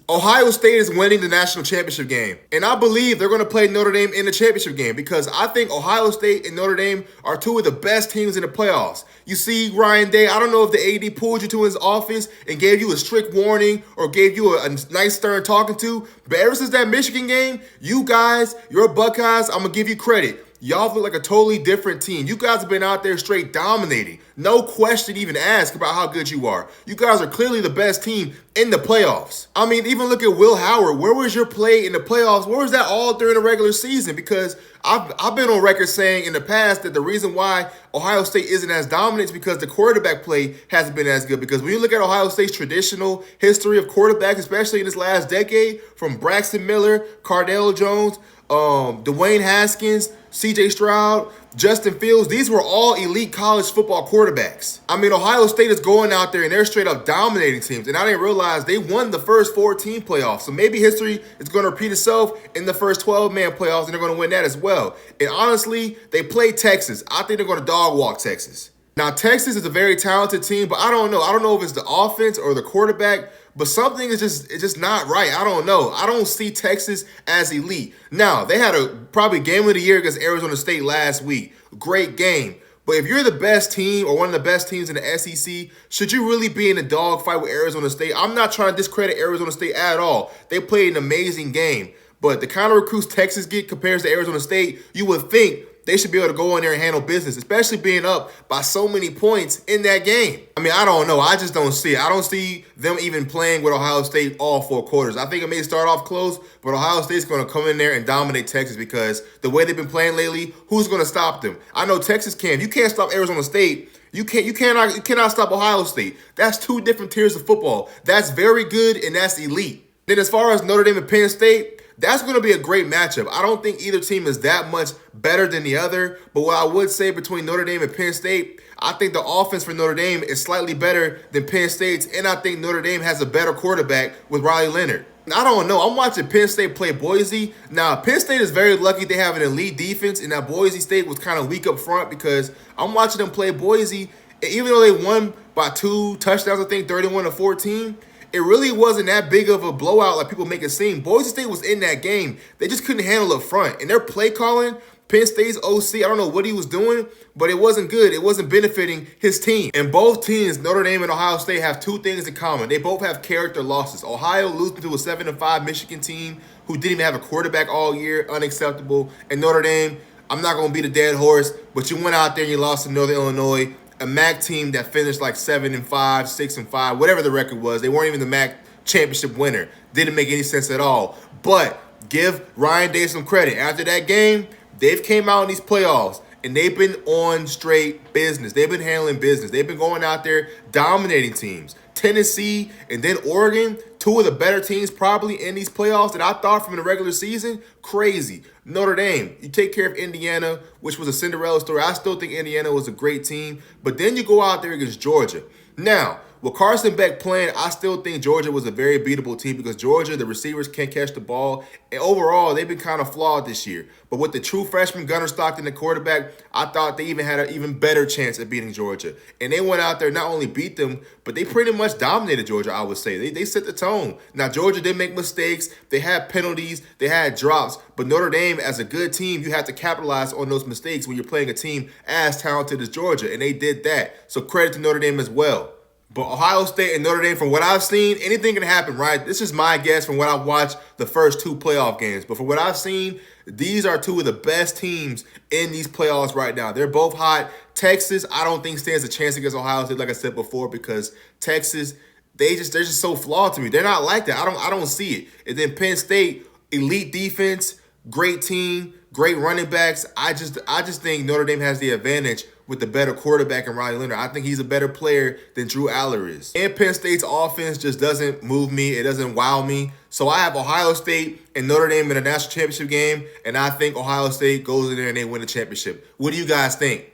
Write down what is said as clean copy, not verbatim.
Ohio State is winning the national championship game. And I believe they're going to play Notre Dame in the championship game because I think Ohio State and Notre Dame are two of the best teams in the playoffs. You see, Ryan Day, I don't know if the AD pulled you to his office and gave you a strict warning or gave you a nice stern talking to, but ever since that Michigan game, you guys, your Buckeyes, I'm going to give you credit. Y'all look like a totally different team. You guys have been out there straight dominating. No question even asked about how good you are. You guys are clearly the best team in the playoffs. I mean, even look at Will Howard. Where was your play in the playoffs? Where was that all during the regular season? Because I've been on record saying in the past that the reason why Ohio State isn't as dominant is because the quarterback play hasn't been as good. Because when you look at Ohio State's traditional history of quarterbacks, especially in this last decade, from Braxton Miller, Cardale Jones, Dwayne Haskins, C.J. Stroud, Justin Fields, these were all elite college football quarterbacks. I mean, Ohio State is going out there and they're straight up dominating teams. And I didn't realize they won the first 14 playoffs. So maybe history is going to repeat itself in the first 12-man playoffs and they're going to win that as well. And honestly, they played Texas. I think they're going to dog walk Texas. Now, Texas is a very talented team, but I don't know. I don't know if it's the offense or the quarterback, but something is just not right. I don't know. I don't see Texas as elite. Now, they had a probably game of the year against Arizona State last week. Great game. But if you're the best team or one of the best teams in the SEC, should you really be in a dogfight with Arizona State? I'm not trying to discredit Arizona State at all. They played an amazing game. But the kind of recruits Texas get compared to Arizona State, you would think they should be able to go in there and handle business, especially being up by so many points in that game. I mean, I don't know. I just don't see it. I don't see them even playing with Ohio State all four quarters. I think it may start off close, but Ohio State's going to come in there and dominate Texas because the way they've been playing lately, who's going to stop them? I know Texas can. If you can't stop Arizona State, you cannot stop Ohio State. That's two different tiers of football. That's very good and that's elite. Then as far as Notre Dame and Penn State, that's going to be a great matchup. I don't think either team is that much better than the other. But what I would say between Notre Dame and Penn State, I think the offense for Notre Dame is slightly better than Penn State's. And I think Notre Dame has a better quarterback with Riley Leonard. I don't know. I'm watching Penn State play Boise. Now, Penn State is very lucky they have an elite defense. And that Boise State was kind of weak up front because I'm watching them play Boise. And even though they won by 2 touchdowns, I think 31-14, it really wasn't that big of a blowout like people make it seem. Boise State was in that game. They just couldn't handle up front. And their play calling, Penn State's OC, I don't know what he was doing, but it wasn't good. It wasn't benefiting his team. And both teams, Notre Dame and Ohio State, have two things in common. They both have character losses. Ohio losing to a 7-5 Michigan team who didn't even have a quarterback all year, unacceptable. And Notre Dame, I'm not going to beat a dead horse, but you went out there and you lost to Northern Illinois, a MAC team that finished like 7-5, 6-5, whatever the record was. They weren't even the MAC championship winner. Didn't make any sense at all. But give Ryan Day some credit. After that game, they've came out in these playoffs, and they've been on straight business. They've been handling business. They've been going out there dominating teams. Tennessee and then Oregon, two of the better teams probably in these playoffs that I thought from the regular season. Crazy. Notre Dame, you take care of Indiana, which was a Cinderella story. I still think Indiana was a great team. But then you go out there against Georgia. Now, with Carson Beck playing, I still think Georgia was a very beatable team because Georgia, the receivers can't catch the ball. And overall, they've been kind of flawed this year. But with the true freshman Gunnar Stockton, the quarterback, I thought they even had an even better chance at beating Georgia. And they went out there, not only beat them, but they pretty much dominated Georgia, I would say. They set the tone. Now, Georgia did make mistakes. They had penalties. They had drops. But Notre Dame, as a good team, you have to capitalize on those mistakes when you're playing a team as talented as Georgia. And they did that. So credit to Notre Dame as well. But Ohio State and Notre Dame, from what I've seen, anything can happen, right? This is my guess from what I've watched the first 2 playoff games. But from what I've seen, these are two of the best teams in these playoffs right now. They're both hot. Texas, I don't think stands a chance against Ohio State, like I said before, because Texas, they're just so flawed to me. They're not like that. I don't see it. And then Penn State, elite defense, great team, great running backs. I just think Notre Dame has the advantage with the better quarterback in Riley Leonard. I think he's a better player than Drew Aller is. And Penn State's offense just doesn't move me. It doesn't wow me. So I have Ohio State and Notre Dame in a national championship game, and I think Ohio State goes in there and they win the championship. What do you guys think?